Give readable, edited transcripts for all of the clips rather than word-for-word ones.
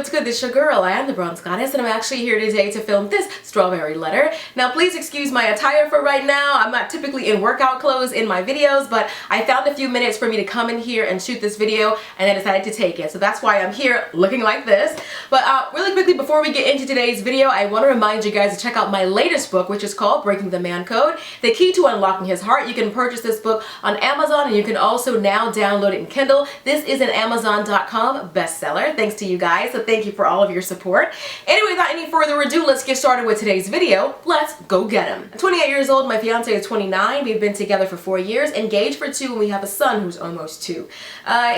what's good? This is your girl. I am the Bronze Goddess, and I'm actually here today to film this strawberry letter. Now, please excuse my attire for right now. I'm not typically in workout clothes in my videos, but I found a few minutes for me to come in here and shoot this video, and I decided to take it. So that's why I'm here looking like this. But really quickly, before we get into today's video, I want to remind you guys to check out my latest book, which is called Breaking the Man Code, The Key to Unlocking His Heart. You can purchase this book on Amazon, and you can also now download it in Kindle. This is an Amazon.com bestseller, thanks to you guys, so thank you for all of your support. Anyway, without any further ado, let's get started with today's video. Let's go get him. I'm 28 years old, my fiance is 29, we've been together for 4 years, engaged for 2, and we have a son who's almost 2.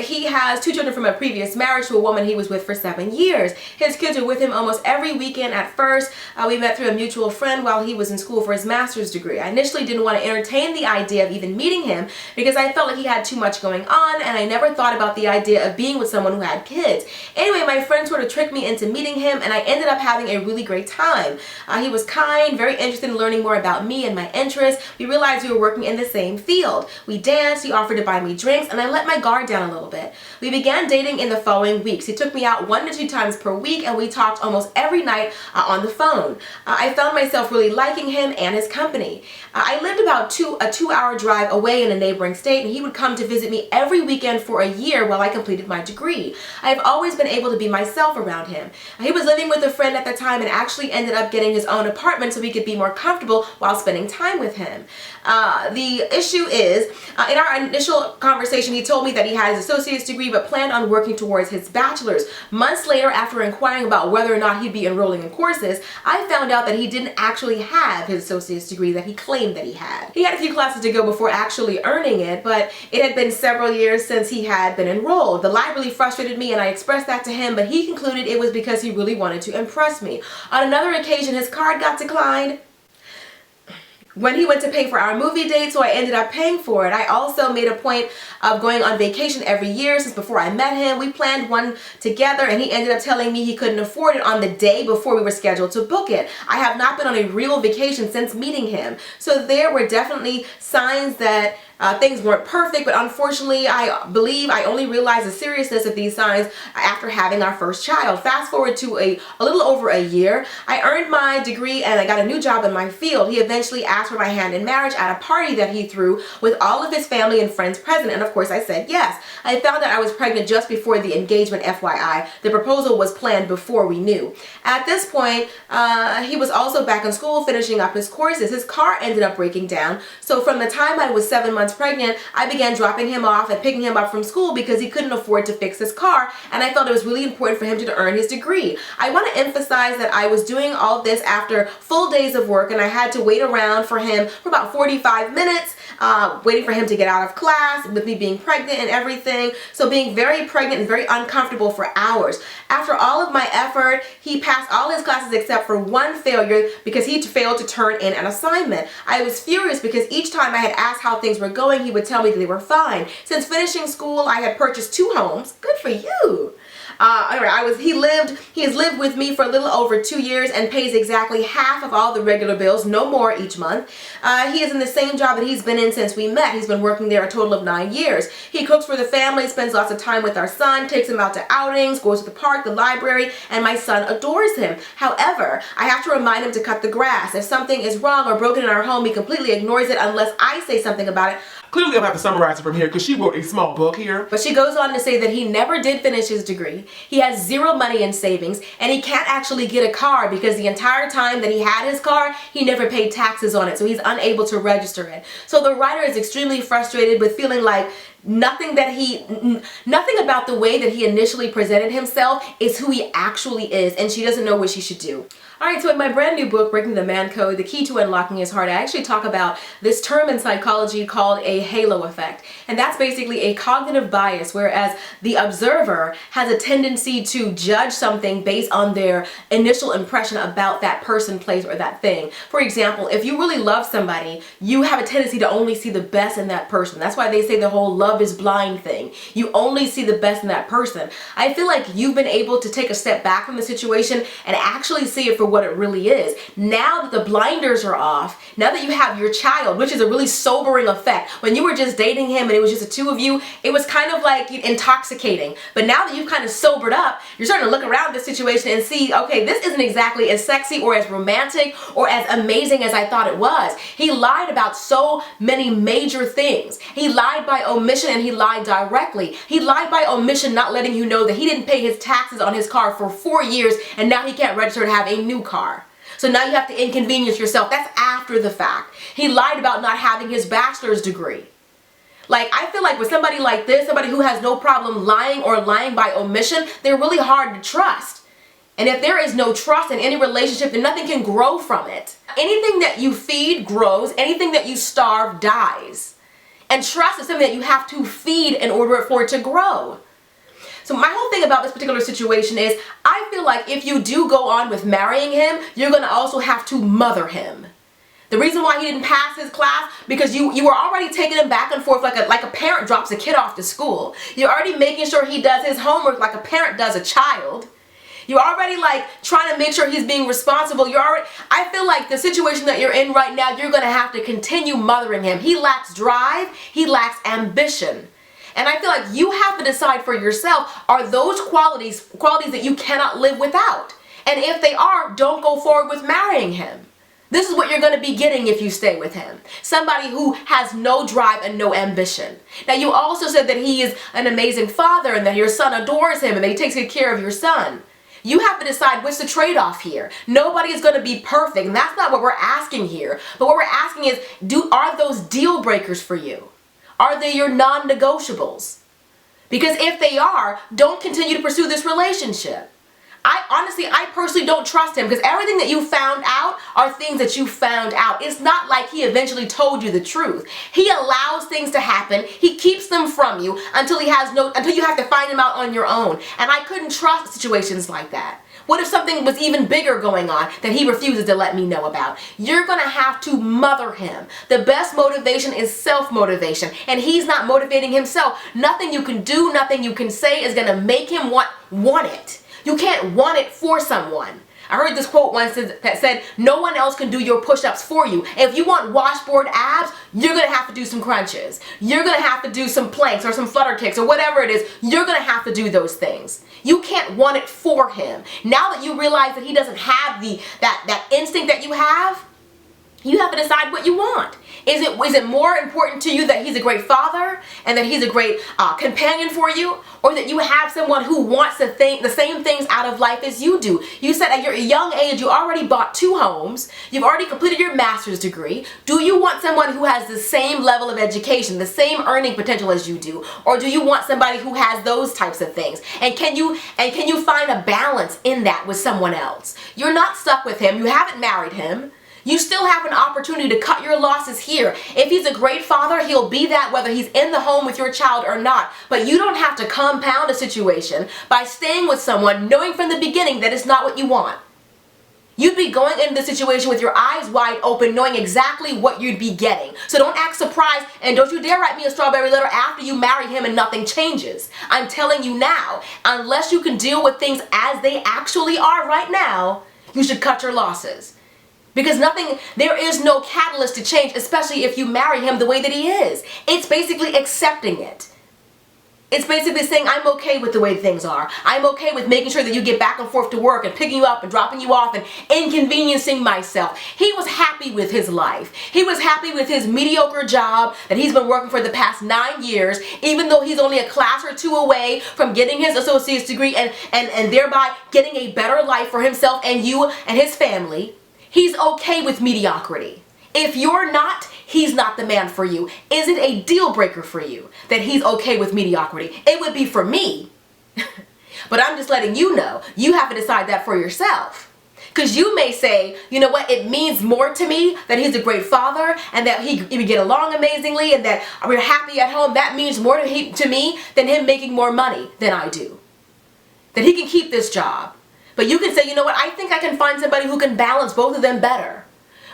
He has 2 children from a previous marriage to a woman he was with for 7 years. His kids are with him almost every weekend at first. We met through a mutual friend while he was in school for his master's degree. I initially didn't want to entertain the idea of even meeting him because I felt like he had too much going on, and I never thought about the idea of being with someone who had kids. Anyway, my friend sort of tricked me into meeting him, and I ended up having a really great time. He was kind, very interested in learning more about me and my interests. We realized we were working in the same field. We danced, he offered to buy me drinks, and I let my guard down a little bit. We began dating in the following weeks. He took me out 1 to 2 times per week, and we talked almost every night on the phone. I found myself really liking him and his company. I lived about a 2-hour drive away in a neighboring state, and he would come to visit me every weekend for a year while I completed my degree. I've always been able to be myself around him. He was living with a friend at the time and actually ended up getting his own apartment so we could be more comfortable while spending time with him. The issue is, in our initial conversation, he told me that he had his associate's degree but planned on working towards his bachelor's. Months later, after inquiring about whether or not he'd be enrolling in courses, I found out that he didn't actually have his associate's degree that he claimed that he had. He had a few classes to go before actually earning it, but it had been several years since he had been enrolled. The lie really frustrated me, and I expressed that to him, but he concluded it was because he really wanted to impress me. On another occasion, his card got declined when he went to pay for our movie date, so I ended up paying for it. I also made a point of going on vacation every year since before I met him. We planned one together, and he ended up telling me he couldn't afford it on the day before we were scheduled to book it. I have not been on a real vacation since meeting him. So there were definitely signs that things weren't perfect, but unfortunately, I believe I only realized the seriousness of these signs after having our first child. Fast forward to a little over a year, I earned my degree and I got a new job in my field. He eventually asked for my hand in marriage at a party that he threw with all of his family and friends present, and of course I said yes. I found out I was pregnant just before the engagement, FYI. The proposal was planned before we knew. At this point, he was also back in school finishing up his courses. His car ended up breaking down, so from the time I was 7 months pregnant, I began dropping him off and picking him up from school because he couldn't afford to fix his car, and I felt it was really important for him to earn his degree. I want to emphasize that I was doing all this after full days of work, and I had to wait around for him for about 45 minutes, waiting for him to get out of class with me being pregnant and everything. So being very pregnant and very uncomfortable for hours. After all of my effort, he passed all his classes except for one failure because he failed to turn in an assignment. I was furious because each time I had asked how things were going, he would tell me that they were fine. Since finishing school, I had purchased 2 homes. Good for you. Anyway, he has lived with me for a little over 2 years and pays exactly half of all the regular bills, no more each month. He is in the same job that he's been in since we met. He's been working there a total of 9 years. He cooks for the family, spends lots of time with our son, takes him out to outings, goes to the park, the library, and my son adores him. However, I have to remind him to cut the grass. If something is wrong or broken in our home, he completely ignores it unless I say something about it. Clearly, I'll have to summarize it from here because she wrote a small book here. But she goes on to say that he never did finish his degree, he has 0 money in savings, and he can't actually get a car because the entire time that he had his car, he never paid taxes on it, so he's unable to register it. So the writer is extremely frustrated with feeling like nothing about the way that he initially presented himself is who he actually is, and she doesn't know what she should do. Alright, so in my brand new book, Breaking the Man Code, The Key to Unlocking His Heart, I actually talk about this term in psychology called a halo effect. And that's basically a cognitive bias, whereas the observer has a tendency to judge something based on their initial impression about that person, place, or that thing. For example, if you really love somebody, you have a tendency to only see the best in that person. That's why they say the whole love love is blind thing. You only see the best in that person. I feel like you've been able to take a step back from the situation and actually see it for what it really is. Now that the blinders are off, now that you have your child, which is a really sobering effect. When you were just dating him and it was just the two of you, it was kind of like intoxicating. But now that you've kind of sobered up, you're starting to look around this situation and see, okay, this isn't exactly as sexy or as romantic or as amazing as I thought it was. He lied about so many major things. He lied by omission and he lied directly. He lied by omission, not letting you know that he didn't pay his taxes on his car for 4 years and now he can't register to have a new car. So now you have to inconvenience yourself. That's after the fact. He lied about not having his bachelor's degree. Like, I feel like with somebody like this, somebody who has no problem lying or lying by omission, they're really hard to trust. And if there is no trust in any relationship, then nothing can grow from it. Anything that you feed grows. Anything that you starve dies. And trust is something that you have to feed in order for it to grow. So my whole thing about this particular situation is, I feel like if you do go on with marrying him, you're going to also have to mother him. The reason why he didn't pass his class, because you were already taking him back and forth like a parent drops a kid off to school. You're already making sure he does his homework like a parent does a child. You're already like trying to make sure he's being responsible. I feel like the situation that you're in right now, you're going to have to continue mothering him. He lacks drive. He lacks ambition. And I feel like you have to decide for yourself, are those qualities that you cannot live without? And if they are, don't go forward with marrying him. This is what you're going to be getting if you stay with him. Somebody who has no drive and no ambition. Now, you also said that he is an amazing father and that your son adores him and that he takes good care of your son. You have to decide what's the trade-off here. Nobody is going to be perfect, and that's not what we're asking here. But what we're asking is, are those deal breakers for you? Are they your non-negotiables? Because if they are, don't continue to pursue this relationship. I personally don't trust him, because everything that you found out are things that you found out. It's not like he eventually told you the truth. He allows things to happen. He keeps them from you until you have to find them out on your own. And I couldn't trust situations like that. What if something was even bigger going on that he refuses to let me know about? You're going to have to mother him. The best motivation is self-motivation, and he's not motivating himself. Nothing you can do, nothing you can say is going to make him want it. You can't want it for someone. I heard this quote once that said, no one else can do your push-ups for you. If you want washboard abs, you're going to have to do some crunches. You're going to have to do some planks or some flutter kicks or whatever it is. You're going to have to do those things. You can't want it for him. Now that you realize that he doesn't have that instinct that you have to decide what you want. Is it more important to you that he's a great father and that he's a great companion for you, or that you have someone who wants the same things out of life as you do? You said at your young age you already bought 2 homes, you've already completed your master's degree. Do you want someone who has the same level of education, the same earning potential as you do, or do you want somebody who has those types of things? And can you find a balance in that with someone else? You're not stuck with him. You haven't married him. You still have an opportunity to cut your losses here. If he's a great father, he'll be that whether he's in the home with your child or not. But you don't have to compound a situation by staying with someone knowing from the beginning that it's not what you want. You'd be going into the situation with your eyes wide open, knowing exactly what you'd be getting. So don't act surprised, and don't you dare write me a strawberry letter after you marry him and nothing changes. I'm telling you now, unless you can deal with things as they actually are right now, you should cut your losses. Because there is no catalyst to change, especially if you marry him the way that he is. It's basically accepting it. It's basically saying, I'm okay with the way things are. I'm okay with making sure that you get back and forth to work and picking you up and dropping you off and inconveniencing myself. He was happy with his life. He was happy with his mediocre job that he's been working for the past 9 years, even though he's only a class or 2 away from getting his associate's degree and thereby getting a better life for himself and you and his family. He's okay with mediocrity. If you're not, he's not the man for you. Is it a deal breaker for you that he's okay with mediocrity? It would be for me. But I'm just letting you know, you have to decide that for yourself. Because you may say, you know what, it means more to me that he's a great father and that we get along amazingly and that we're happy at home. That means more to me than him making more money than I do. That he can keep this job. But you can say, you know what, I think I can find somebody who can balance both of them better.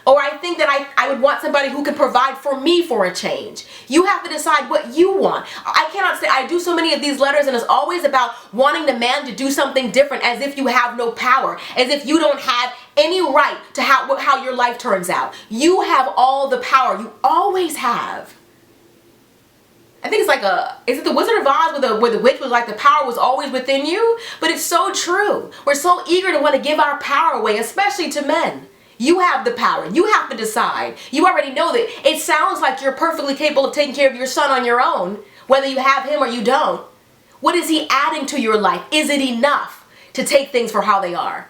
Or I think that I would want somebody who can provide for me for a change. You have to decide what you want. I cannot say, I do so many of these letters and it's always about wanting the man to do something different, as if you have no power, as if you don't have any right to how your life turns out. You have all the power. You always have. I think it's like is it the Wizard of Oz where the witch was like, the power was always within you? But it's so true. We're so eager to want to give our power away, especially to men. You have the power. You have to decide. You already know that it sounds like you're perfectly capable of taking care of your son on your own, whether you have him or you don't. What is he adding to your life? Is it enough to take things for how they are?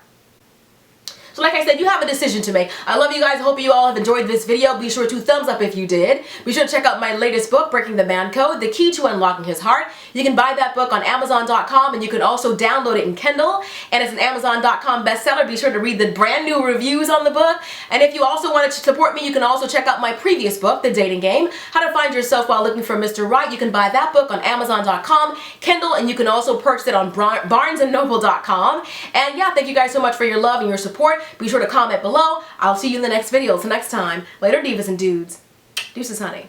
So like I said, you have a decision to make. I love you guys. I hope you all have enjoyed this video. Be sure to thumbs up if you did. Be sure to check out my latest book, Breaking the Man Code, The Key to Unlocking His Heart. You can buy that book on Amazon.com and you can also download it in Kindle. And it's an Amazon.com bestseller. Be sure to read the brand new reviews on the book. And if you also wanted to support me, you can also check out my previous book, The Dating Game, How to Find Yourself While Looking for Mr. Right. You can buy that book on Amazon.com, Kindle, and you can also purchase it on BarnesandNoble.com. And yeah, thank you guys so much for your love and your support. Be sure to comment below. I'll see you in the next video. Till next time, later divas and dudes. Deuces, honey.